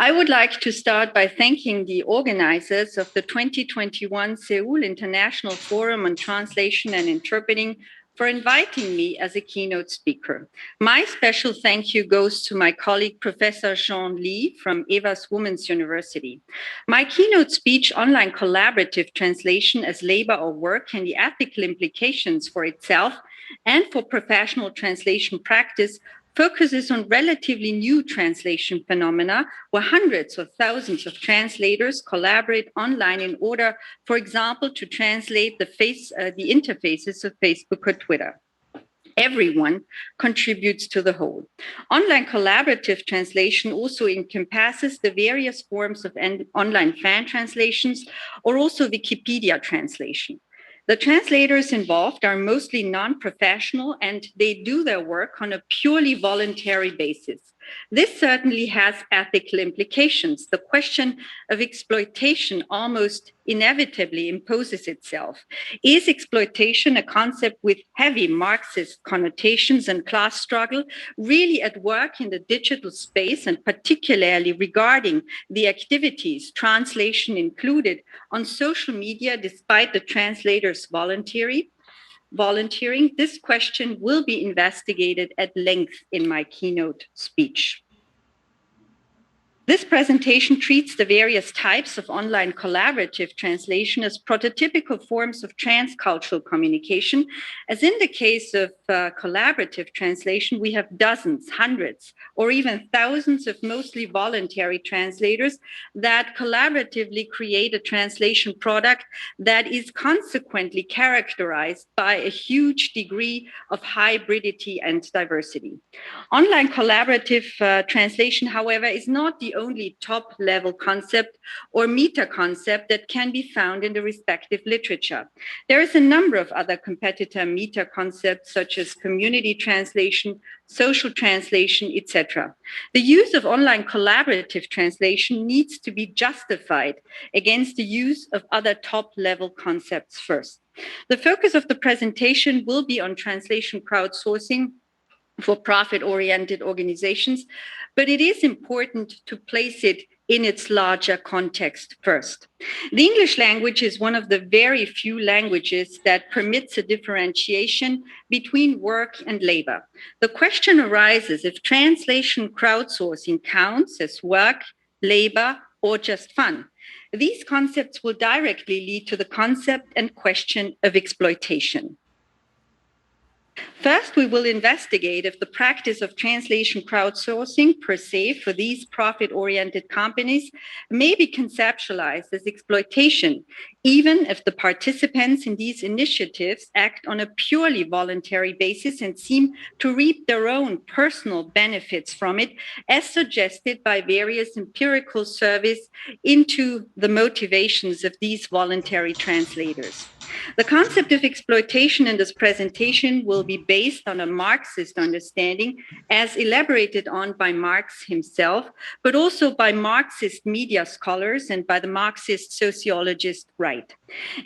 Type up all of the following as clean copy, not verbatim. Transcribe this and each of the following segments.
I would like to start by thanking the organizers of the 2021 Seoul International Forum on Translation and Interpreting for inviting me as a keynote speaker. My special thank you goes to my colleague, Professor Jean Lee from Evas Women's University. My keynote speech, Online Collaborative Translation as Labor or Work and the Ethical Implications for Itself and for Professional Translation Practice, focuses on relatively new translation phenomena where hundreds of thousands of translators collaborate online in order, for example, to translate the interfaces of Facebook or Twitter. Everyone contributes to the whole. Online collaborative translation also encompasses the various forms of online fan translations or also Wikipedia translation. The translators involved are mostly non-professional and they do their work on a purely voluntary basis. This certainly has ethical implications. The question of exploitation almost inevitably imposes itself. Is exploitation, a concept with heavy Marxist connotations and class struggle, really at work in the digital space, and particularly regarding the activities, translation included, on social media despite the translators' volunteering? This question will be investigated at length in my keynote speech. This presentation treats the various types of online collaborative translation as prototypical forms of transcultural communication. As in the case of collaborative translation, we have dozens, hundreds, or even thousands of mostly voluntary translators that collaboratively create a translation product that is consequently characterized by a huge degree of hybridity and diversity. Online collaborative translation, however, is not the only top-level concept or meta concept that can be found in the respective literature. There is a number of other competitor meta concepts such as community translation, social translation, etc. The use of online collaborative translation needs to be justified against the use of other top-level concepts first. The focus of the presentation will be on translation crowdsourcing for profit-oriented organizations, but it is important to place it in its larger context first. The English language is one of the very few languages that permits a differentiation between work and labor. The question arises if translation crowdsourcing counts as work, labor, or just fun. These concepts will directly lead to the concept and question of exploitation. First, we will investigate if the practice of translation crowdsourcing per se for these profit-oriented companies may be conceptualized as exploitation, even if the participants in these initiatives act on a purely voluntary basis and seem to reap their own personal benefits from it, as suggested by various empirical surveys into the motivations of these voluntary translators. The concept of exploitation in this presentation will be based on a Marxist understanding as elaborated on by Marx himself, but also by Marxist media scholars and by the Marxist sociologist Wright.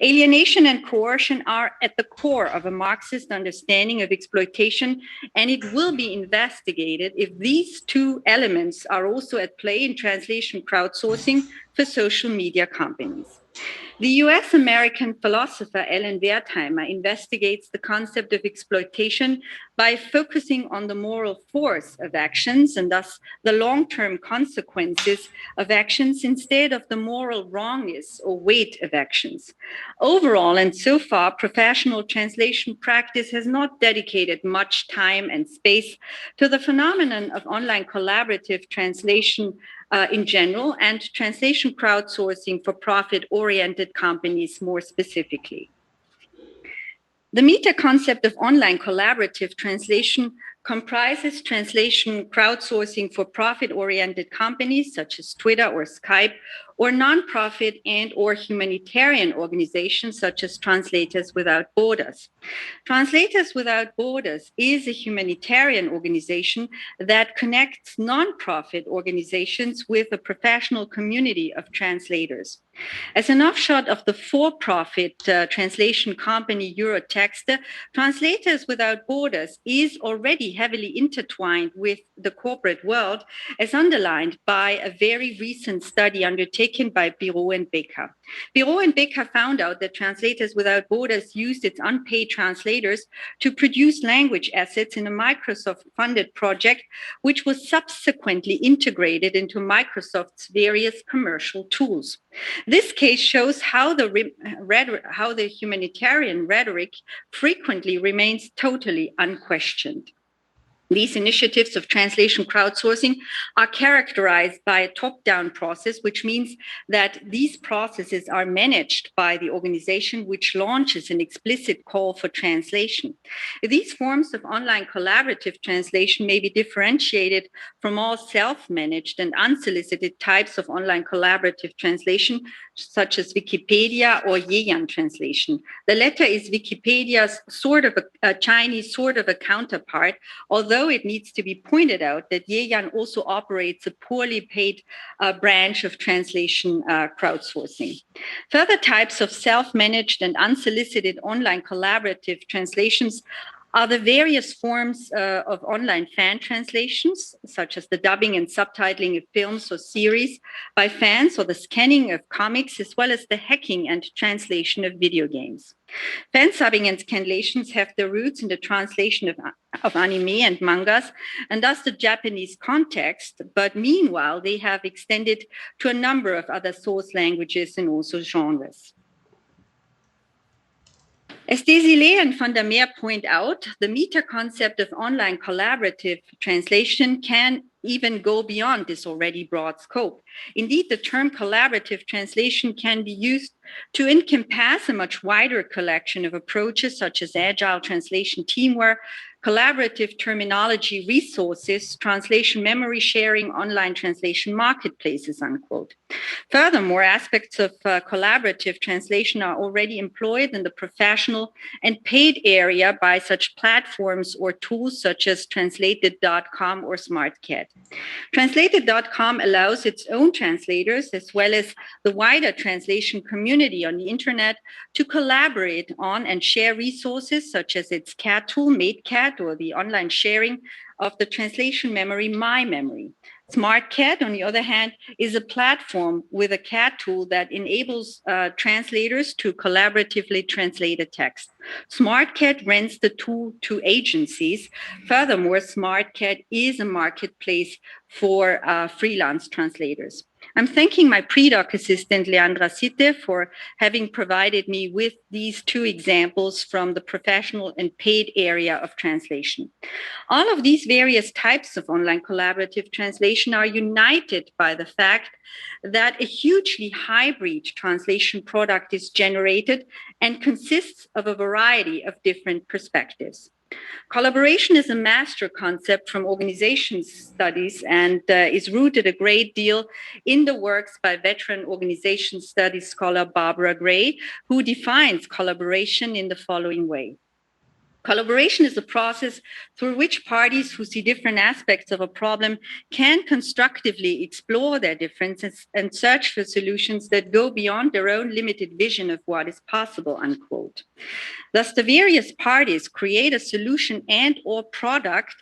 Alienation and coercion are at the core of a Marxist understanding of exploitation, and it will be investigated if these two elements are also at play in translation crowdsourcing for social media companies. The US-American philosopher Ellen Wertheimer investigates the concept of exploitation by focusing on the moral force of actions and thus the long-term consequences of actions instead of the moral wrongness or weight of actions. Overall, and so far, professional translation practice has not dedicated much time and space to the phenomenon of online collaborative translation in general, and translation crowdsourcing for profit-oriented companies more specifically. The meta concept of online collaborative translation comprises translation crowdsourcing for profit-oriented companies such as Twitter or Skype, or nonprofit and or humanitarian organizations such as Translators Without Borders. Translators Without Borders is a humanitarian organization that connects nonprofit organizations with a professional community of translators. As an offshoot of the for-profit translation company Eurotext, Translators Without Borders is already heavily intertwined with the corporate world, as underlined by a very recent study undertaken by Bureau and Becker. Bureau and Becker found out that Translators Without Borders used its unpaid translators to produce language assets in a Microsoft-funded project, which was subsequently integrated into Microsoft's various commercial tools. This case shows how the humanitarian rhetoric frequently remains totally unquestioned. These initiatives of translation crowdsourcing are characterized by a top-down process, which means that these processes are managed by the organization which launches an explicit call for translation. These forms of online collaborative translation may be differentiated from all self-managed and unsolicited types of online collaborative translation, such as Wikipedia or Yeyan translation. The latter is Wikipedia's a Chinese sort of a counterpart, although it needs to be pointed out that Yeyan also operates a poorly paid branch of translation crowdsourcing. Further types of self-managed and unsolicited online collaborative translations are the various forms of online fan translations, such as the dubbing and subtitling of films or series by fans, or the scanning of comics, as well as the hacking and translation of video games. Fan subbing and scanlations have their roots in the translation of anime and mangas, and thus the Japanese context, but meanwhile, they have extended to a number of other source languages and also genres. As Desilets and van der Meer point out, the meta concept of online collaborative translation can even go beyond this already broad scope. Indeed, the term collaborative translation can be used to encompass a much wider collection of approaches such as agile translation teamwork, collaborative terminology resources, translation memory sharing, online translation marketplaces, unquote. Furthermore, aspects of collaborative translation are already employed in the professional and paid area by such platforms or tools such as translated.com or SmartCat. Translated.com allows its own translators, as well as the wider translation community on the internet, to collaborate on and share resources such as its CAT tool, MadeCat, or the online sharing of the translation memory, MyMemory. SmartCat, on the other hand, is a platform with a CAT tool that enables translators to collaboratively translate a text. SmartCat rents the tool to agencies. Furthermore, SmartCat is a marketplace for freelance translators. I'm thanking my pre-doc assistant, Leandra Sitte, for having provided me with these two examples from the professional and paid area of translation. All of these various types of online collaborative translation are united by the fact that a hugely hybrid translation product is generated and consists of a variety of different perspectives. Collaboration is a master concept from organization studies and is rooted a great deal in the works by veteran organization studies scholar Barbara Gray, who defines collaboration in the following way. Collaboration is a process through which parties who see different aspects of a problem can constructively explore their differences and search for solutions that go beyond their own limited vision of what is possible, unquote. Thus, the various parties create a solution and or product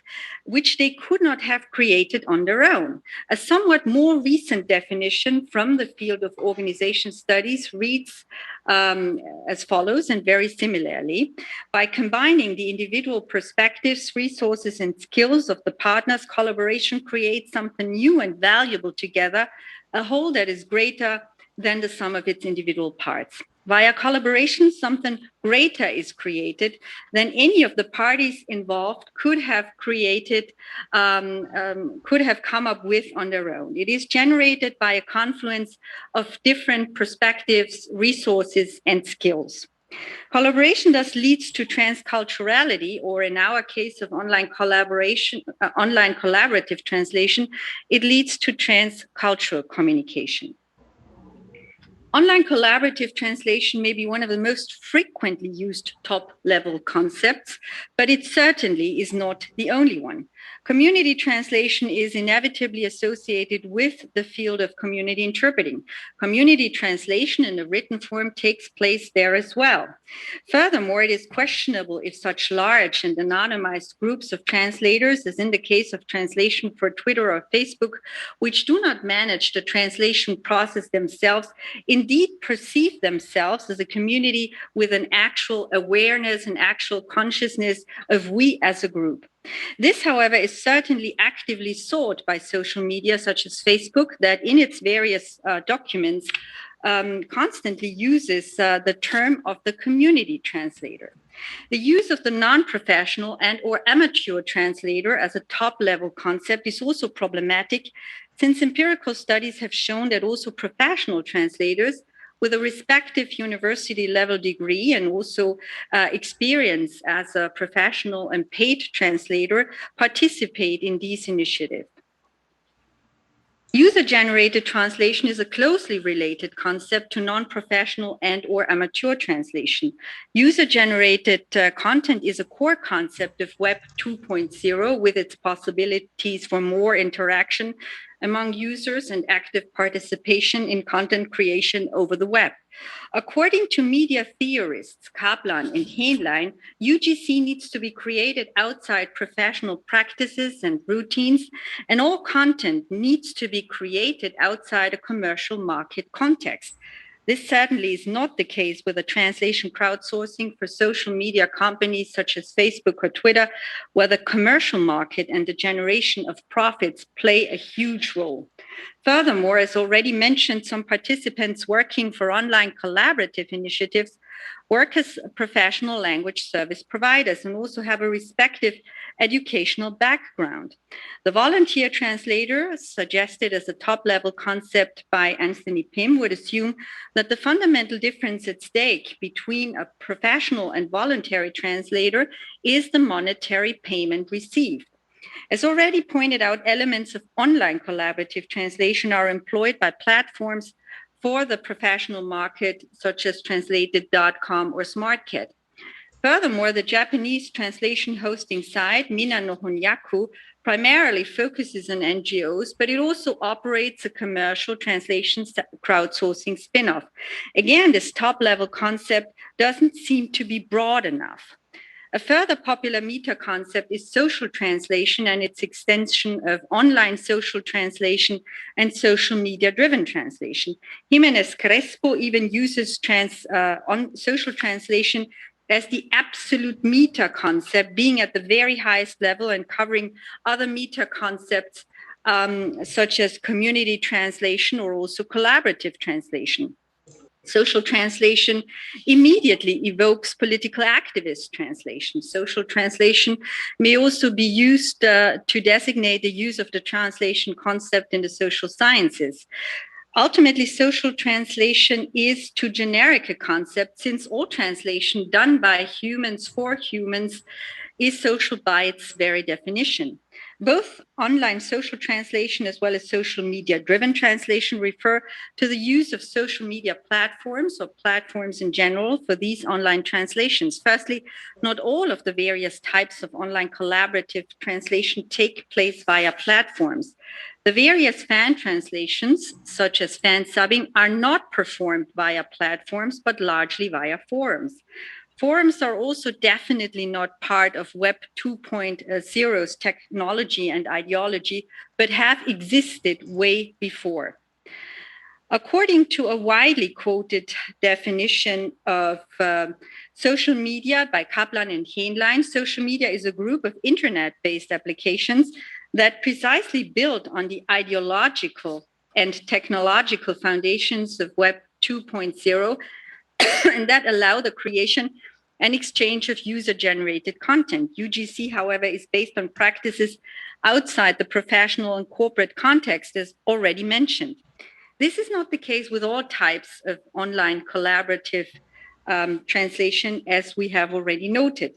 which they could not have created on their own. A somewhat more recent definition from the field of organization studies reads as follows, and very similarly: by combining the individual perspectives, resources, and skills of the partners, collaboration creates something new and valuable together, a whole that is greater than the sum of its individual parts. Via collaboration, something greater is created than any of the parties involved could have created, could have come up with on their own. It is generated by a confluence of different perspectives, resources, and skills. Collaboration thus leads to transculturality, or in our case of online collaboration, online collaborative translation, it leads to transcultural communication. Online collaborative translation may be one of the most frequently used top-level concepts, but it certainly is not the only one. Community translation is inevitably associated with the field of community interpreting. Community translation in a written form takes place there as well. Furthermore, it is questionable if such large and anonymized groups of translators, as in the case of translation for Twitter or Facebook, which do not manage the translation process themselves, indeed perceive themselves as a community with an actual awareness and actual consciousness of we as a group. This, however, is certainly actively sought by social media such as Facebook, that in its various documents constantly uses the term of the community translator. The use of the non-professional and or amateur translator as a top-level concept is also problematic, since empirical studies have shown that also professional translators with a respective university level degree and also experience as a professional and paid translator participate in these initiatives. User-generated translation is a closely related concept to non-professional and or amateur translation. User-generated content is a core concept of Web 2.0 with its possibilities for more interaction among users and active participation in content creation over the web. According to media theorists Kaplan and Hähnlein, UGC needs to be created outside professional practices and routines, and all content needs to be created outside a commercial market context. This certainly is not the case with the translation crowdsourcing for social media companies such as Facebook or Twitter, where the commercial market and the generation of profits play a huge role. Furthermore, as already mentioned, some participants working for online collaborative initiatives work as professional language service providers and also have a respective educational background. The volunteer translator, suggested as a top-level concept by Anthony Pym, would assume that the fundamental difference at stake between a professional and voluntary translator is the monetary payment received. As already pointed out, elements of online collaborative translation are employed by platforms for the professional market, such as translated.com or SmartCat. Furthermore, the Japanese translation hosting site, Mina no Honyaku, primarily focuses on NGOs, but it also operates a commercial translation crowdsourcing spin-off. Again, this top-level concept doesn't seem to be broad enough. A further popular meta concept is social translation and its extension of online social translation and social media-driven translation. Jimenez Crespo even uses on social translation as the absolute meta concept, being at the very highest level and covering other meta concepts such as community translation or also collaborative translation. Social translation immediately evokes political activist translation. Social translation may also be used to designate the use of the translation concept in the social sciences. Ultimately, social translation is too generic a concept, since all translation done by humans for humans is social by its very definition. Both online social translation as well as social media-driven translation refer to the use of social media platforms or platforms in general for these online translations. Firstly, not all of the various types of online collaborative translation take place via platforms. The various fan translations, such as fan subbing, are not performed via platforms, but largely via forums. Forums are also definitely not part of Web 2.0's technology and ideology, but have existed way before. According to a widely quoted definition of social media by Kaplan and Hähnlein, social media is a group of internet-based applications that precisely build on the ideological and technological foundations of Web 2.0 and that allow the creation and exchange of user-generated content. UGC, however, is based on practices outside the professional and corporate context, as already mentioned. This is not the case with all types of online collaborative translation, as we have already noted.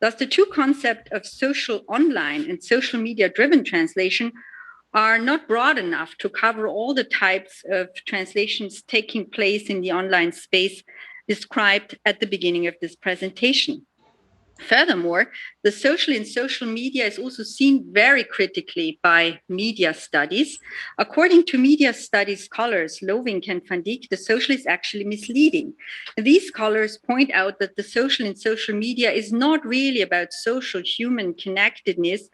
Thus, the two concepts of social online and social media-driven translation are not broad enough to cover all the types of translations taking place in the online space described at the beginning of this presentation. Furthermore, the social in social media is also seen very critically by media studies. According to media studies scholars Lovink and van Dijk, the social is actually misleading. These scholars point out that the social in social media is not really about social human connectedness,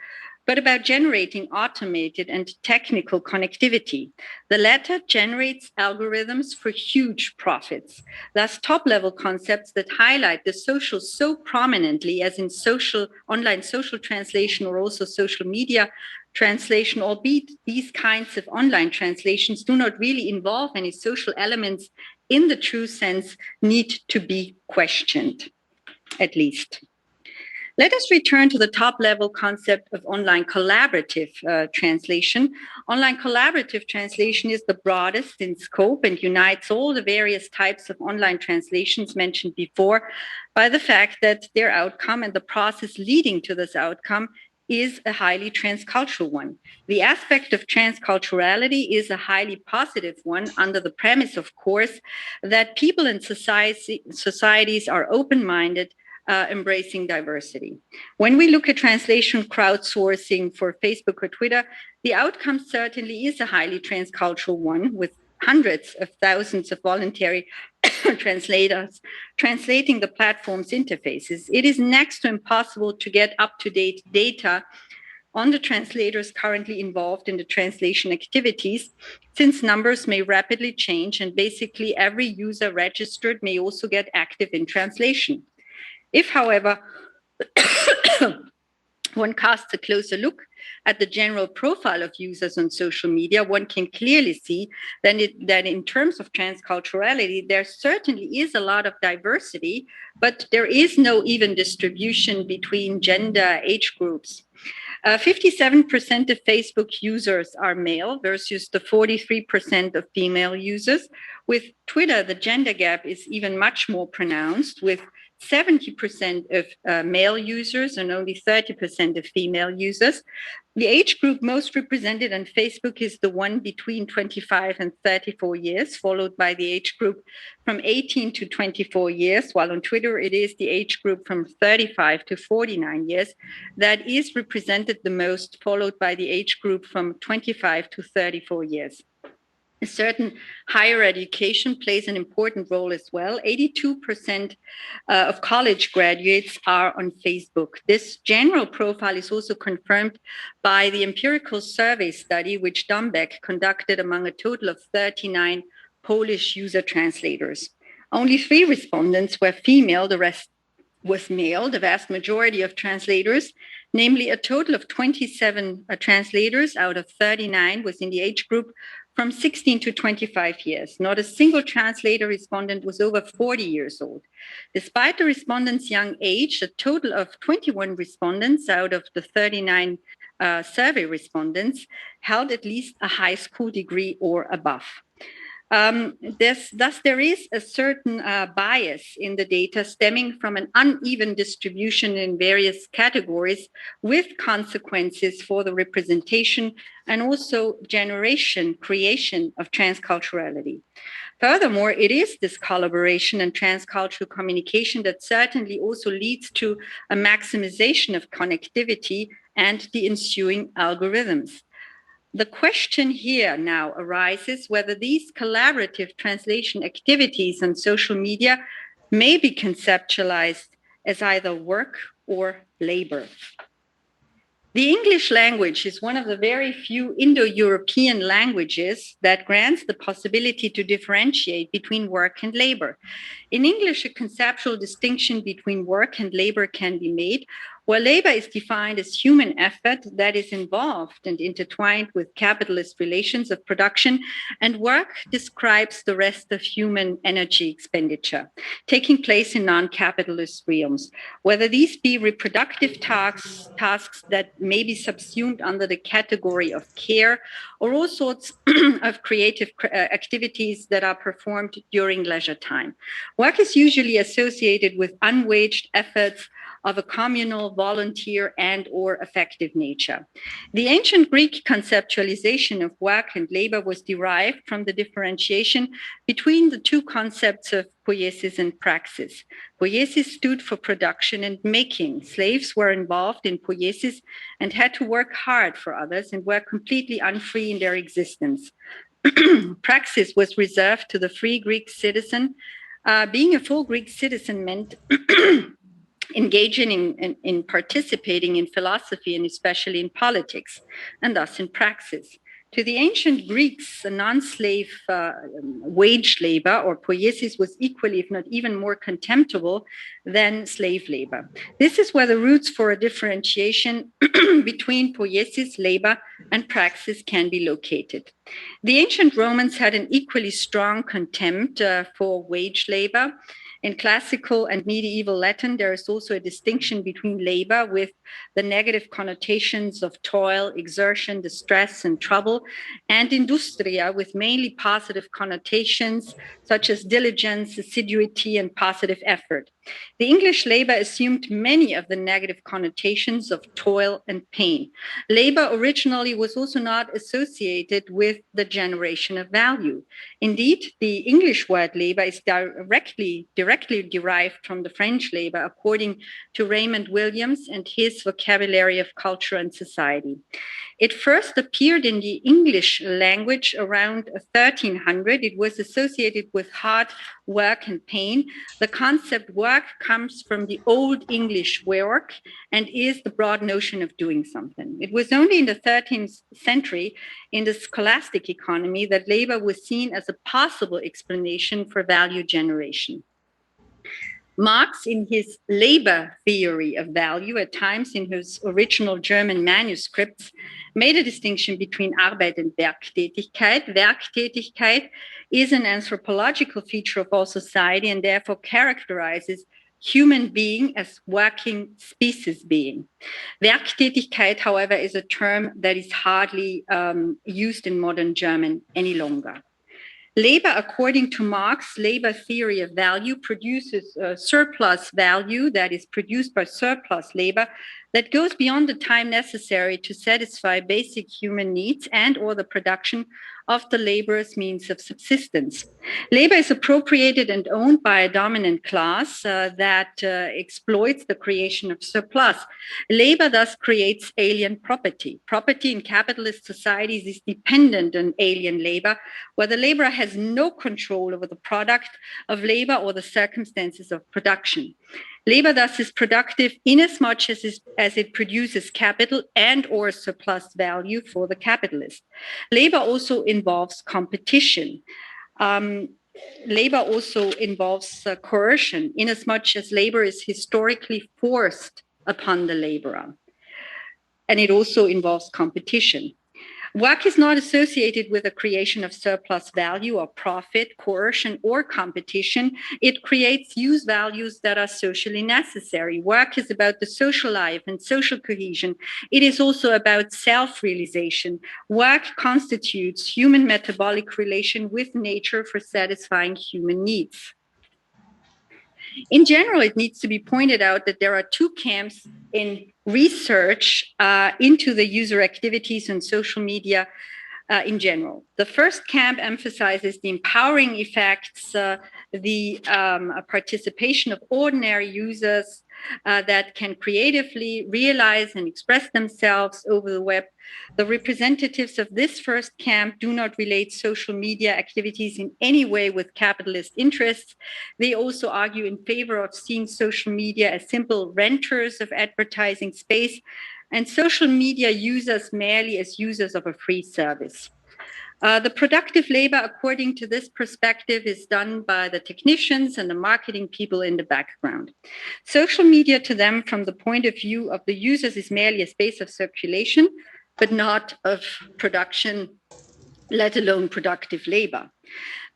but about generating automated and technical connectivity. The latter generates algorithms for huge profits. Thus, top-level concepts that highlight the social so prominently as in social, online social translation or also social media translation, albeit these kinds of online translations do not really involve any social elements in the true sense, need to be questioned, at least. Let us return to the top-level concept of online collaborative translation. Online collaborative translation is the broadest in scope and unites all the various types of online translations mentioned before by the fact that their outcome and the process leading to this outcome is a highly transcultural one. The aspect of transculturality is a highly positive one under the premise, of course, that people and societies are open-minded, embracing diversity. When we look at translation crowdsourcing for Facebook or Twitter, the outcome certainly is a highly transcultural one with hundreds of thousands of voluntary translators translating the platform's interfaces. It is next to impossible to get up-to-date data on the translators currently involved in the translation activities, since numbers may rapidly change and basically every user registered may also get active in translation. If, however, one casts a closer look at the general profile of users on social media, one can clearly see that in terms of transculturality, there certainly is a lot of diversity, but there is no even distribution between gender, age groups. 57% of Facebook users are male versus the 43% of female users. With Twitter, the gender gap is even much more pronounced, with 70% of male users and only 30% of female users. The age group most represented on Facebook is the one between 25 and 34 years, followed by the age group from 18 to 24 years, while on Twitter it is the age group from 35 to 49 years that is represented the most, followed by the age group from 25 to 34 years. A certain higher education plays an important role as well. 82% of college graduates are on Facebook. This general profile is also confirmed by the empirical survey study which Dombeck conducted among a total of 39 Polish user translators. Only 3 respondents were female, the rest was male. The vast majority of translators, namely a total of 27 translators out of 39, was in the age group from 16 to 25 years. Not a single translator respondent was over 40 years old. Despite the respondents' young age, a total of 21 respondents out of the 39 survey respondents held at least a high school degree or above. Thus, there is a certain bias in the data stemming from an uneven distribution in various categories with consequences for the representation and also creation of transculturality. Furthermore, it is this collaboration and transcultural communication that certainly also leads to a maximization of connectivity and the ensuing algorithms. The question here now arises whether these collaborative translation activities on social media may be conceptualized as either work or labor. The English language is one of the very few Indo-European languages that grants the possibility to differentiate between work and labor. In English, a conceptual distinction between work and labor can be made, where labor is defined as human effort that is involved and intertwined with capitalist relations of production, and work describes the rest of human energy expenditure taking place in non-capitalist realms, whether these be reproductive tasks that may be subsumed under the category of care, or all sorts of creative activities that are performed during leisure time. Work is usually associated with unwaged efforts of a communal, volunteer, and/or affective nature. The ancient Greek conceptualization of work and labor was derived from the differentiation between the two concepts of poiesis and praxis. Poiesis stood for production and making. Slaves were involved in poiesis and had to work hard for others and were completely unfree in their existence. Praxis was reserved to the free Greek citizen. Being a full Greek citizen meant engaging in participating in philosophy and especially in politics, and thus in praxis. To the ancient Greeks, a non-slave wage labor or poiesis was equally, if not even more contemptible than slave labor. This is where the roots for a differentiation between poiesis, labor, and praxis can be located. The ancient Romans had an equally strong contempt for wage labor. In classical and medieval Latin, there is also a distinction between labor with the negative connotations of toil, exertion, distress, and trouble, and industria with mainly positive connotations such as diligence, assiduity, and positive effort. The English labor assumed many of the negative connotations of toil and pain. Labor originally was also not associated with the generation of value. Indeed, the English word labor is directly derived from the French labor, according to Raymond Williams and his vocabulary of culture and society. It first appeared in the English language around 1300. It was associated with hard work and pain. The concept work comes from the Old English work and is the broad notion of doing something. It was only in the 13th century, in the scholastic economy, that labor was seen as a possible explanation for value generation. Marx, in his labor theory of value, at times in his original German manuscripts, made a distinction between Arbeit and Werktätigkeit. Werktätigkeit is an anthropological feature of all society and therefore characterizes human being as working species being. Werktätigkeit, however, is a term that is hardly used in modern German any longer. Labor, according to Marx, labor theory of value produces surplus value that is produced by surplus labor that goes beyond the time necessary to satisfy basic human needs and or the production of the laborer's means of subsistence. Labor is appropriated and owned by a dominant class that exploits the creation of surplus. Labor thus creates alien property. Property in capitalist societies is dependent on alien labor, where the laborer has no control over the product of labor or the circumstances of production. Labor thus is productive inasmuch as it produces capital and or surplus value for the capitalist. Labor also involves competition. Labor also involves coercion, inasmuch as labor is historically forced upon the laborer. And it also involves competition. Work is not associated with the creation of surplus value or profit, coercion, or competition. It creates use values that are socially necessary. Work is about the social life and social cohesion. It is also about self-realization. Work constitutes human metabolic relation with nature for satisfying human needs. In general, it needs to be pointed out that there are two camps in research into the user activities on social media in general. The first camp emphasizes the empowering effects, the participation of ordinary users that can creatively realize and express themselves over the web. The representatives of this first camp do not relate social media activities in any way with capitalist interests. They also argue in favor of seeing social media as simple renters of advertising space and social media users merely as users of a free service. The productive labor, according to this perspective, is done by the technicians and the marketing people in the background. Social media to them, from the point of view of the users, is merely a space of circulation, but not of production, let alone productive labor.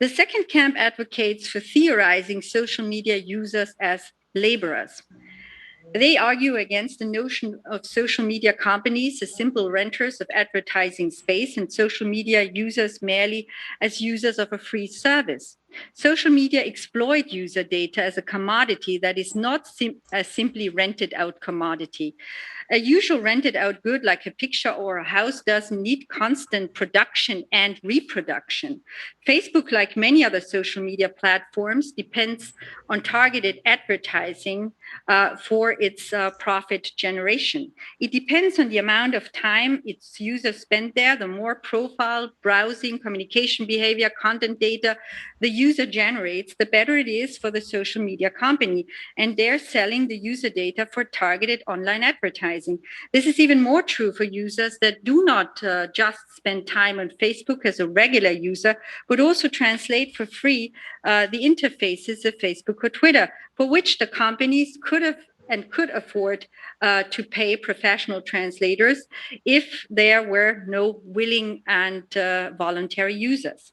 The second camp advocates for theorizing social media users as laborers. They argue against the notion of social media companies as simple renters of advertising space and social media users merely as users of a free service. Social media exploit user data as a commodity that is not a simply rented out commodity. A usual rented out good like a picture or a house doesn't need constant production and reproduction. Facebook, like many other social media platforms, depends on targeted advertising for its profit generation. It depends on the amount of time its users spend there. The more profile, browsing, communication behavior, content data the user generates, the better it is for the social media company. And they're selling the user data for targeted online advertising. This is even more true for users that do not just spend time on Facebook as a regular user, but also translate for free the interfaces of Facebook or Twitter, for which the companies could afford to pay professional translators if there were no willing and voluntary users.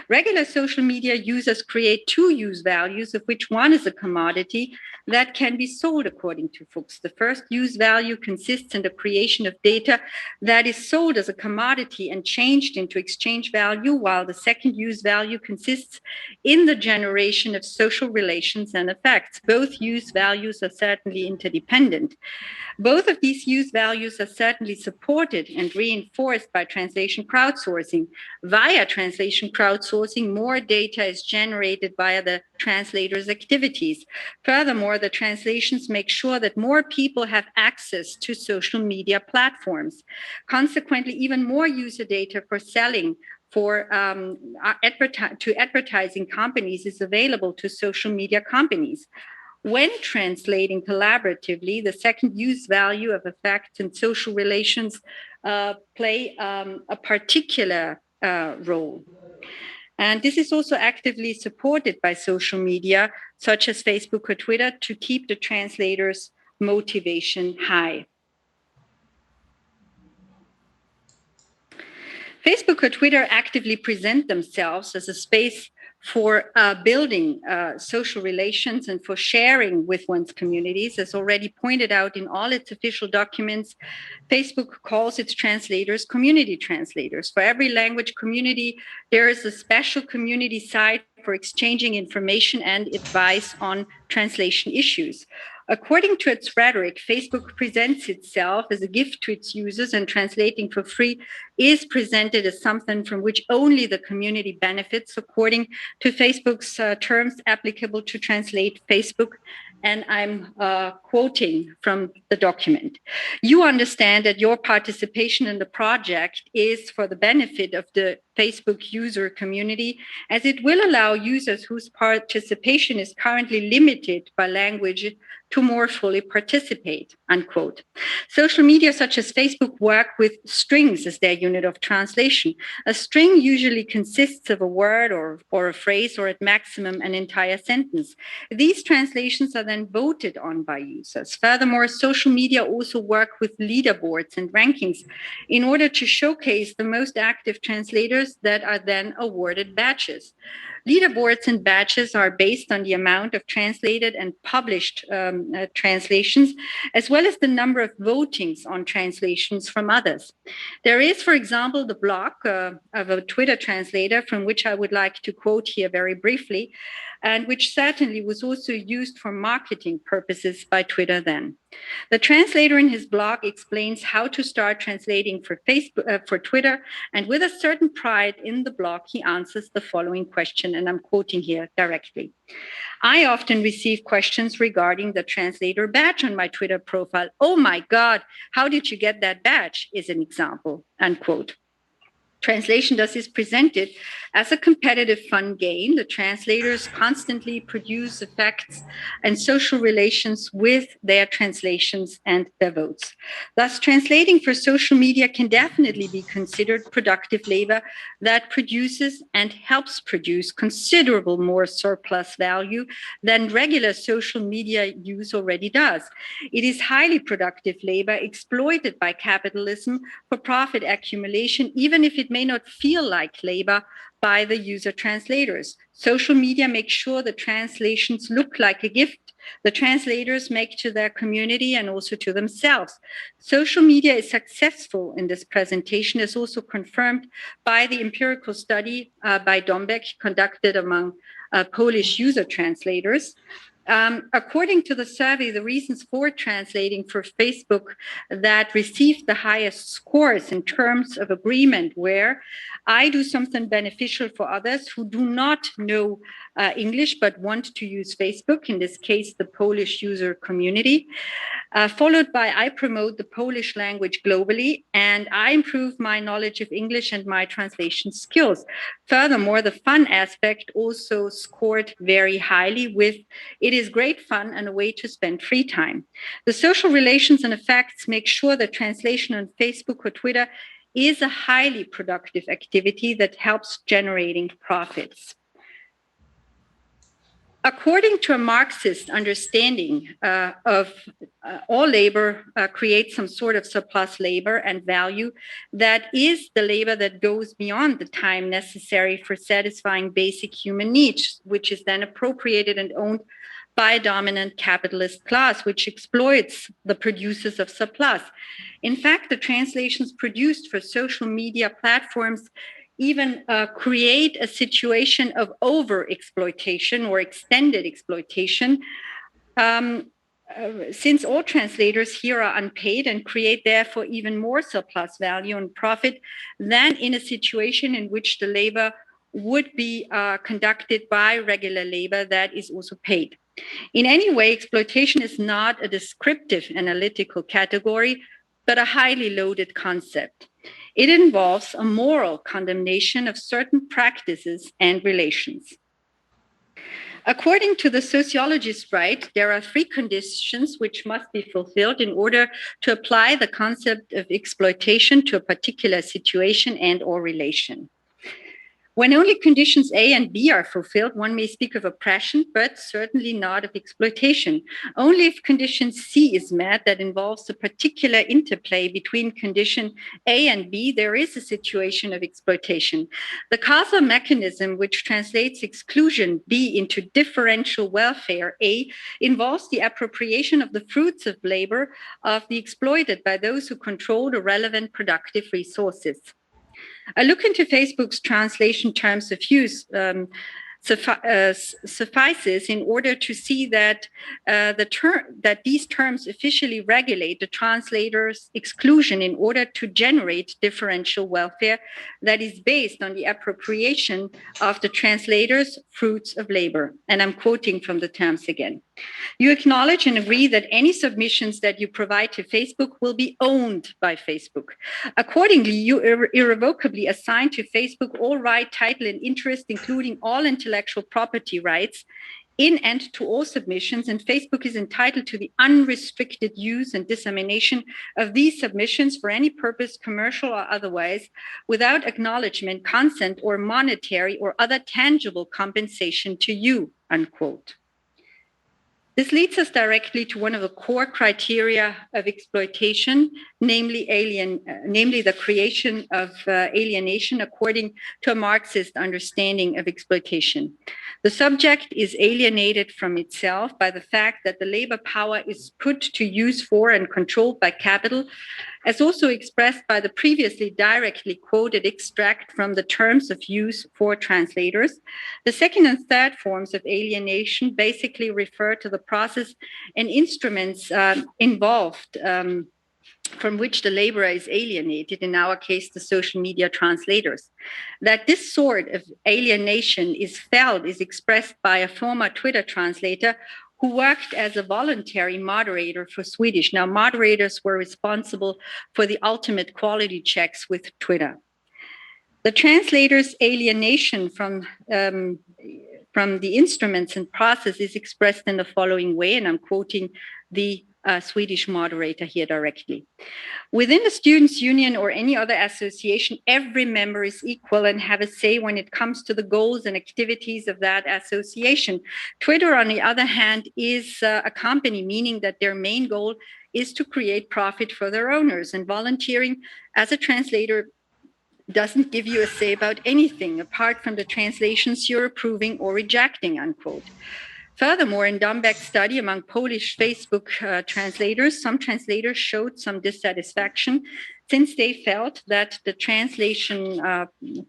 Regular social media users create two use values, of which one is a commodity that can be sold according to Fuchs. The first use value consists in the creation of data that is sold as a commodity and changed into exchange value, while the second use value consists in the generation of social relations and effects. Both use values are certainly interdependent. Both of these use values are certainly supported and reinforced by translation crowdsourcing. Via translation crowdsourcing, more data is generated via the translator's activities. Furthermore, the translations make sure that more people have access to social media platforms. Consequently, even more user data for selling to advertising companies is available to social media companies. When translating collaboratively, the second use value of effects and social relations play a particular role. And this is also actively supported by social media, such as Facebook or Twitter, to keep the translators' motivation high. Facebook or Twitter actively present themselves as a space for building social relations and for sharing with one's communities. As already pointed out in all its official documents, Facebook calls its translators community translators. For every language community, there is a special community site for exchanging information and advice on translation issues. According to its rhetoric, Facebook presents itself as a gift to its users, and translating for free is presented as something from which only the community benefits, according to Facebook's terms applicable to translate Facebook. And I'm quoting from the document. You understand that your participation in the project is for the benefit of the Facebook user community, as it will allow users whose participation is currently limited by language to more fully participate, unquote. Social media such as Facebook work with strings as their unit of translation. A string usually consists of a word or a phrase, or at maximum an entire sentence. These translations are then voted on by users. Furthermore, social media also work with leaderboards and rankings in order to showcase the most active translators that are then awarded badges. Leaderboards and badges are based on the amount of translated and published translations, as well as the number of votings on translations from others. There is, for example, the blog of a Twitter translator, from which I would like to quote here very briefly, and which certainly was also used for marketing purposes by Twitter then. The translator in his blog explains how to start translating for Facebook, for Twitter, and with a certain pride in the blog, he answers the following question, and I'm quoting here directly. I often receive questions regarding the translator badge on my Twitter profile. Oh my God, how did you get that badge? Is an example, unquote. Translation thus is presented as a competitive fun game. The translators constantly produce effects and social relations with their translations and their votes. Thus, translating for social media can definitely be considered productive labor that produces and helps produce considerable more surplus value than regular social media use already does. It is highly productive labor exploited by capitalism for profit accumulation, even if it may not feel like labor by the user translators. Social media make sure the translations look like a gift the translators make to their community and also to themselves. Social media is successful in this presentation, as also confirmed by the empirical study by Dombeck conducted among Polish user translators. According to the survey, the reasons for translating for Facebook that received the highest scores in terms of agreement were: I do something beneficial for others who do not know English but want to use Facebook, in this case, the Polish user community, followed by I promote the Polish language globally, and I improve my knowledge of English and my translation skills. Furthermore, the fun aspect also scored very highly with it is great fun and a way to spend free time. The social relations and effects make sure that translation on Facebook or Twitter is a highly productive activity that helps generating profits. According to a Marxist understanding of all labor creates some sort of surplus labor and value that is the labor that goes beyond the time necessary for satisfying basic human needs, which is then appropriated and owned by a dominant capitalist class, which exploits the producers of surplus. In fact, the translations produced for social media platforms even create a situation of over-exploitation or extended exploitation, since all translators here are unpaid and create therefore even more surplus value and profit than in a situation in which the labor would be conducted by regular labor that is also paid. In any way, exploitation is not a descriptive analytical category, but a highly loaded concept. It involves a moral condemnation of certain practices and relations. According to the sociologist Wright, there are 3 conditions which must be fulfilled in order to apply the concept of exploitation to a particular situation and/or relation. When only conditions A and B are fulfilled, one may speak of oppression, but certainly not of exploitation. Only if condition C is met, that involves a particular interplay between condition A and B, there is a situation of exploitation. The causal mechanism which translates exclusion B into differential welfare A involves the appropriation of the fruits of labor of the exploited by those who control the relevant productive resources. A look into Facebook's translation terms of use suffices in order to see that that these terms officially regulate the translator's exclusion in order to generate differential welfare that is based on the appropriation of the translator's fruits of labor. And I'm quoting from the terms again. You acknowledge and agree that any submissions that you provide to Facebook will be owned by Facebook. Accordingly, you irrevocably assign to Facebook all right, title, and interest, including all intellectual property rights in and to all submissions, and Facebook is entitled to the unrestricted use and dissemination of these submissions for any purpose, commercial or otherwise, without acknowledgement, consent, or monetary or other tangible compensation to you, unquote. This leads us directly to one of the core criteria of exploitation, namely the creation of alienation according to a Marxist understanding of exploitation. The subject is alienated from itself by the fact that the labor power is put to use for and controlled by capital, as also expressed by the previously directly quoted extract from the terms of use for translators. The second and third forms of alienation basically refer to the process and instruments involved from which the laborer is alienated, in our case, the social media translators. That this sort of alienation is felt is expressed by a former Twitter translator who worked as a voluntary moderator for Swedish. Now, moderators were responsible for the ultimate quality checks with Twitter. The translator's alienation from the instruments and process is expressed in the following way, and I'm quoting the Swedish moderator here directly. Within a students' union or any other association, every member is equal and have a say when it comes to the goals and activities of that association. Twitter, on the other hand, is a company, meaning that their main goal is to create profit for their owners. And volunteering as a translator doesn't give you a say about anything apart from the translations you're approving or rejecting, unquote. Furthermore, in Dombeck's study among Polish Facebook translators, some translators showed some dissatisfaction since they felt that the translation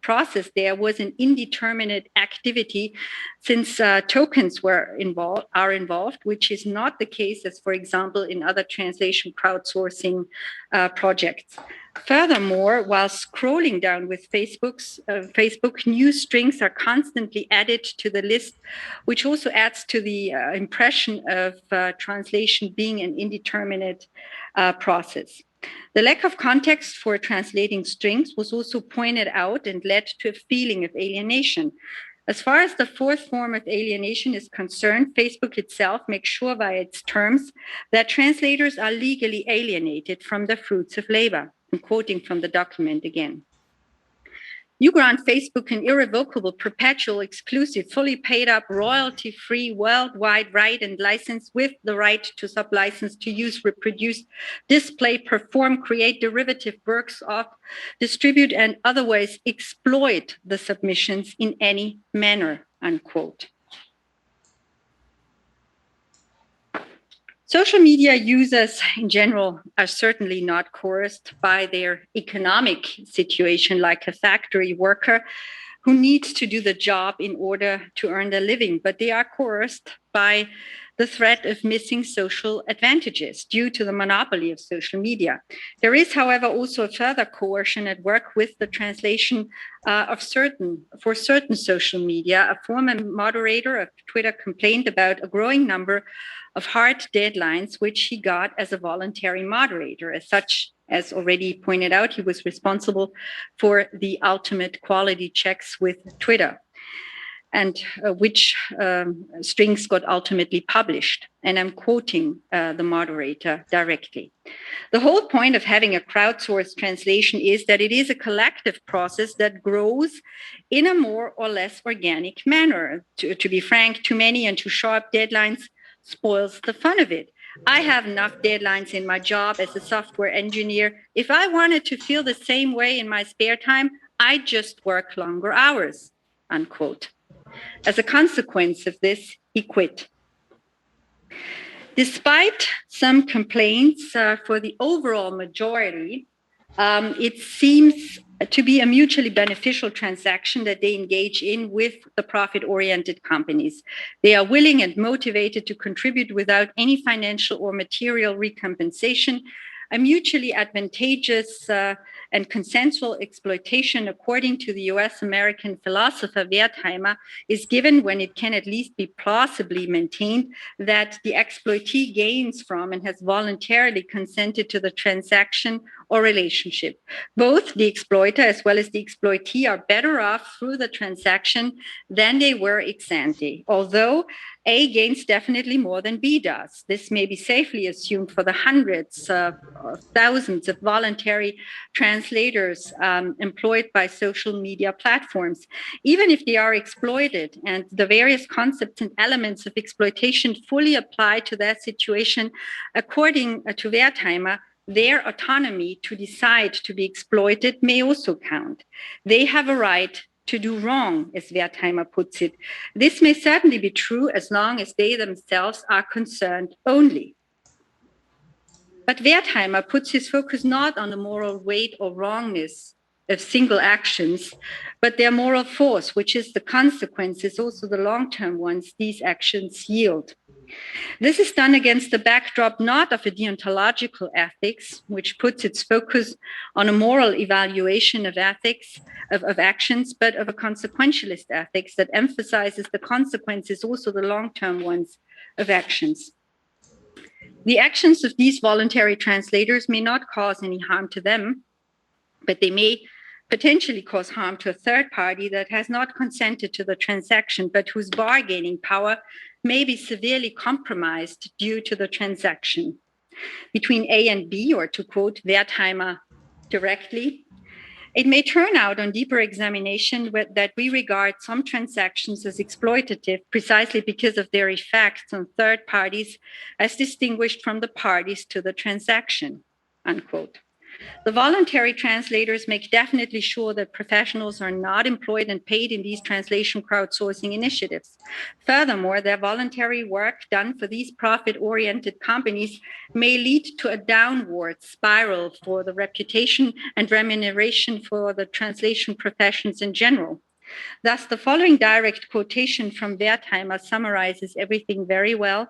process there was an indeterminate activity, since tokens are involved, which is not the case as, for example, in other translation crowdsourcing projects. Furthermore, while scrolling down with Facebook, new strings are constantly added to the list, which also adds to the impression of translation being an indeterminate process. The lack of context for translating strings was also pointed out and led to a feeling of alienation. As far as the fourth form of alienation is concerned, Facebook itself makes sure by its terms that translators are legally alienated from the fruits of labor. I'm quoting from the document again. You grant Facebook an irrevocable, perpetual, exclusive, fully paid up, royalty-free, worldwide right and license with the right to sublicense to use, reproduce, display, perform, create derivative works of, distribute, and otherwise exploit the submissions in any manner, unquote. Social media users in general are certainly not coerced by their economic situation like a factory worker who needs to do the job in order to earn their living, but they are coerced by the threat of missing social advantages due to the monopoly of social media. There is, however, also a further coercion at work with the translation for certain social media. A former moderator of Twitter complained about a growing number of hard deadlines, which he got as a voluntary moderator. As such, as already pointed out, he was responsible for the ultimate quality checks with Twitter, and which strings got ultimately published. And I'm quoting the moderator directly. The whole point of having a crowdsourced translation is that it is a collective process that grows in a more or less organic manner. To be frank, too many and too sharp deadlines spoils the fun of it. I have enough deadlines in my job as a software engineer. If I wanted to feel the same way in my spare time, I'd just work longer hours, unquote. As a consequence of this, he quit. Despite some complaints for the overall majority, it seems to be a mutually beneficial transaction that they engage in with the profit-oriented companies. They are willing and motivated to contribute without any financial or material recompensation. A mutually advantageous and consensual exploitation, according to the US-American philosopher Wertheimer, is given when it can at least be plausibly maintained that the exploitee gains from and has voluntarily consented to the transaction or relationship. Both the exploiter as well as the exploitee are better off through the transaction than they were ex ante, although A gains definitely more than B does. This may be safely assumed for the hundreds of thousands of voluntary translators employed by social media platforms. Even if they are exploited and the various concepts and elements of exploitation fully apply to that situation, according to Wertheimer, their autonomy to decide to be exploited may also count. They have a right to do wrong, as Wertheimer puts it. This may certainly be true as long as they themselves are concerned only. But Wertheimer puts his focus not on the moral weight or wrongness of single actions, but their moral force, which is the consequences, also the long-term ones, these actions yield. This is done against the backdrop not of a deontological ethics, which puts its focus on a moral evaluation of ethics, of actions, but of a consequentialist ethics that emphasizes the consequences, also the long-term ones, of actions. The actions of these voluntary translators may not cause any harm to them, but they may potentially cause harm to a third party that has not consented to the transaction, but whose bargaining power may be severely compromised due to the transaction. Between A and B, or to quote Wertheimer directly, it may turn out on deeper examination that we regard some transactions as exploitative precisely because of their effects on third parties as distinguished from the parties to the transaction, unquote. The voluntary translators make definitely sure that professionals are not employed and paid in these translation crowdsourcing initiatives. Furthermore, their voluntary work done for these profit-oriented companies may lead to a downward spiral for the reputation and remuneration for the translation professions in general. Thus, the following direct quotation from Wertheimer summarizes everything very well.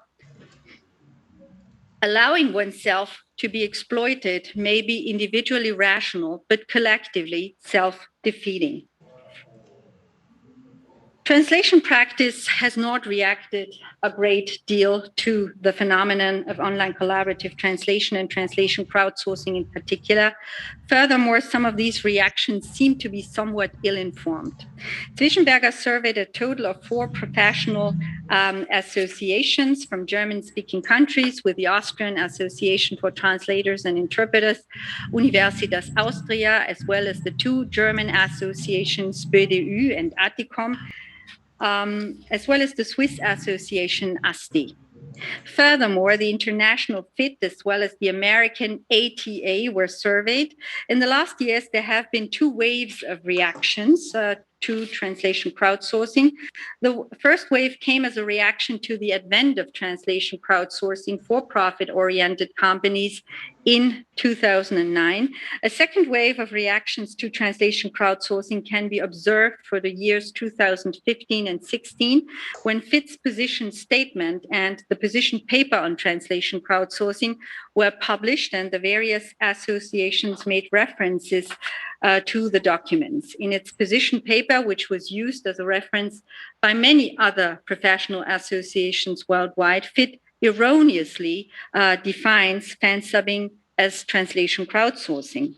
Allowing oneself to be exploited may be individually rational, but collectively self-defeating. Translation practice has not reacted a great deal to the phenomenon of online collaborative translation and translation crowdsourcing in particular. Furthermore, some of these reactions seem to be somewhat ill-informed. Zwischenberger surveyed a total of 4 professional associations from German-speaking countries, with the Austrian Association for Translators and Interpreters, Universitas Austria, as well as the 2 German associations, BDU and ATICOM, as well as the Swiss association ASTI. Furthermore, the international FIT as well as the American ATA were surveyed. In the last years, there have been 2 waves of reactions to translation crowdsourcing. The first wave came as a reaction to the advent of translation crowdsourcing for profit-oriented companies in 2009. A second wave of reactions to translation crowdsourcing can be observed for the years 2015 and 16, when FIT's position statement and the position paper on translation crowdsourcing were published, and the various associations made references to the documents. In its position paper, which was used as a reference by many other professional associations worldwide, FIT erroneously defines fan-subbing as translation crowdsourcing.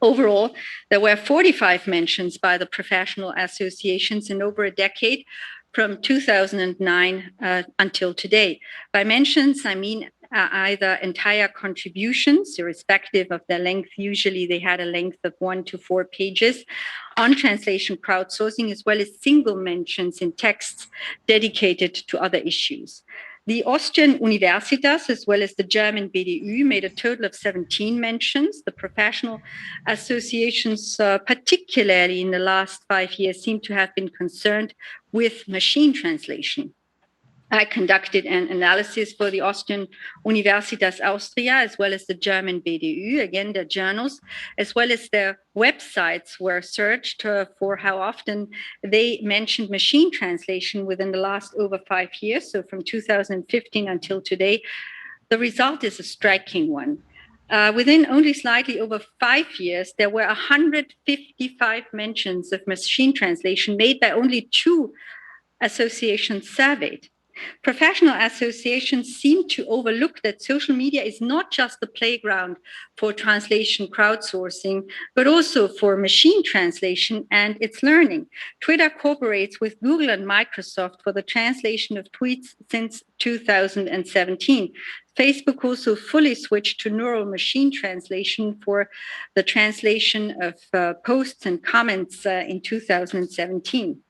Overall, there were 45 mentions by the professional associations in over a decade, from 2009 until today. By mentions, I mean either entire contributions, irrespective of their length. Usually they had a length of 1 to 4 pages on translation crowdsourcing, as well as single mentions in texts dedicated to other issues. The Austrian Universitas, as well as the German BDU, made a total of 17 mentions. The professional associations, particularly in the last 5 years, seem to have been concerned with machine translation. I conducted an analysis for the Austrian Universitas Austria, as well as the German BDU. Again, their journals, as well as their websites, were searched for how often they mentioned machine translation within the last over 5 years. So from 2015 until today, the result is a striking one. Within only slightly over 5 years, there were 155 mentions of machine translation made by only 2 associations surveyed. Professional associations seem to overlook that social media is not just the playground for translation crowdsourcing, but also for machine translation and its learning. Twitter cooperates with Google and Microsoft for the translation of tweets since 2017. Facebook also fully switched to neural machine translation for the translation of posts and comments in 2017.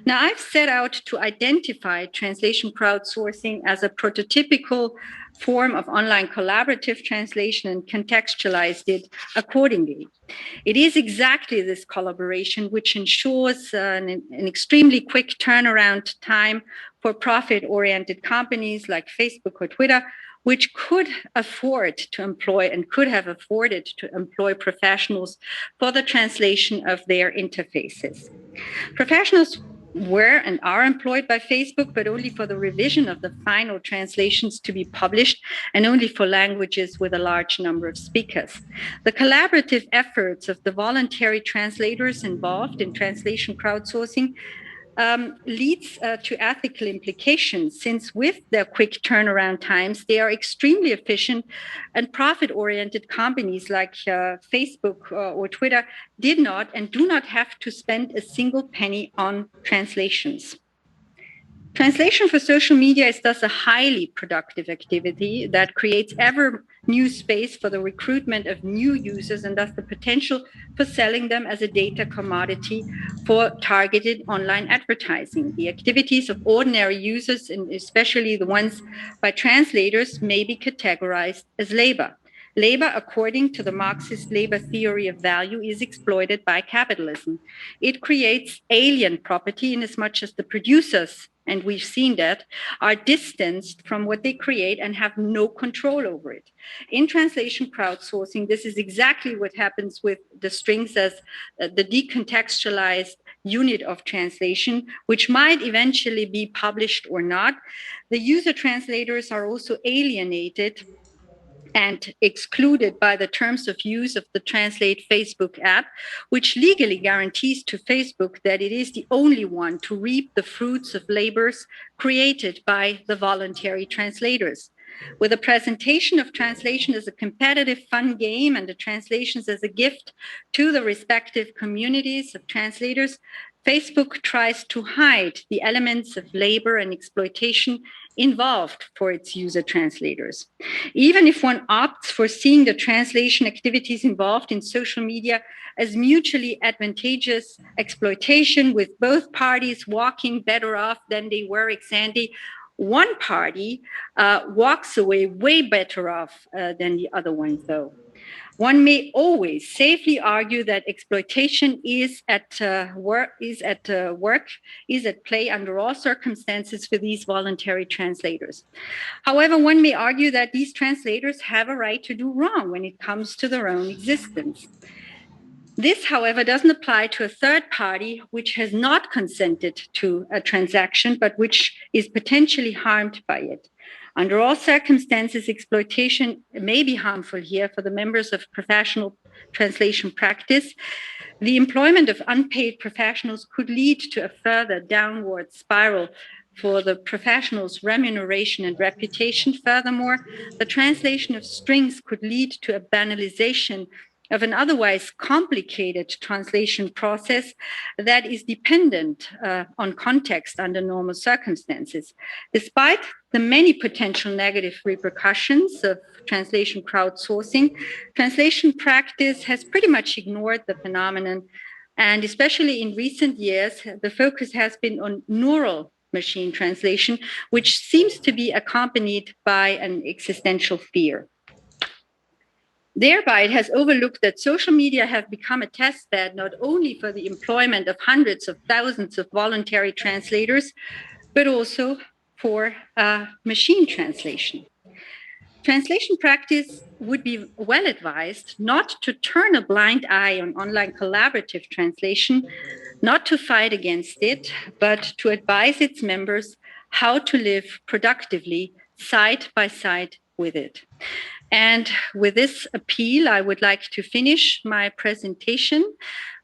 Now, I've set out to identify translation crowdsourcing as a prototypical form of online collaborative translation and contextualized it accordingly. It is exactly this collaboration which ensures an extremely quick turnaround time for profit-oriented companies like Facebook or Twitter, which could afford to employ and could have afforded to employ professionals for the translation of their interfaces. Professionals were and are employed by Facebook, but only for the revision of the final translations to be published, and only for languages with a large number of speakers. The collaborative efforts of the voluntary translators involved in translation crowdsourcing leads to ethical implications, since with their quick turnaround times, they are extremely efficient, and profit-oriented companies like Facebook or Twitter did not and do not have to spend a single penny on translations. Translation for social media is thus a highly productive activity that creates ever new space for the recruitment of new users, and thus the potential for selling them as a data commodity for targeted online advertising. The activities of ordinary users, and especially the ones by translators, may be categorized as labor. Labor, according to the Marxist labor theory of value, is exploited by capitalism. It creates alien property inasmuch as the producers, and we've seen that, are distanced from what they create and have no control over it. In translation crowdsourcing, this is exactly what happens with the strings as the decontextualized unit of translation, which might eventually be published or not. The user translators are also alienated and excluded by the terms of use of the Translate Facebook app, which legally guarantees to Facebook that it is the only one to reap the fruits of labors created by the voluntary translators. With a presentation of translation as a competitive fun game and the translations as a gift to the respective communities of translators, Facebook tries to hide the elements of labor and exploitation involved for its user translators. Even if one opts for seeing the translation activities involved in social media as mutually advantageous exploitation, with both parties walking better off than they were ex ante, one party walks away way better off than the other one, though. One may always safely argue that exploitation is at play under all circumstances for these voluntary translators. However, one may argue that these translators have a right to do wrong when it comes to their own existence. This, however, doesn't apply to a third party which has not consented to a transaction, but which is potentially harmed by it. Under all circumstances, exploitation may be harmful here for the members of professional translation practice. The employment of unpaid professionals could lead to a further downward spiral for the professionals' remuneration and reputation. Furthermore, the translation of strings could lead to a banalization of an otherwise complicated translation process that is dependent on context under normal circumstances. Despite the many potential negative repercussions of translation crowdsourcing, translation practice has pretty much ignored the phenomenon. And especially in recent years, the focus has been on neural machine translation, which seems to be accompanied by an existential fear. Thereby, it has overlooked that social media have become a test bed not only for the employment of hundreds of thousands of voluntary translators, but also for machine translation. Translation practice would be well advised not to turn a blind eye on online collaborative translation, not to fight against it, but to advise its members how to live productively side by side with it. And with this appeal, I would like to finish my presentation.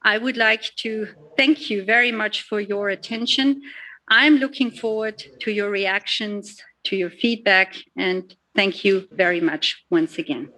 I would like to thank you very much for your attention. I'm looking forward to your reactions, to your feedback, and thank you very much once again.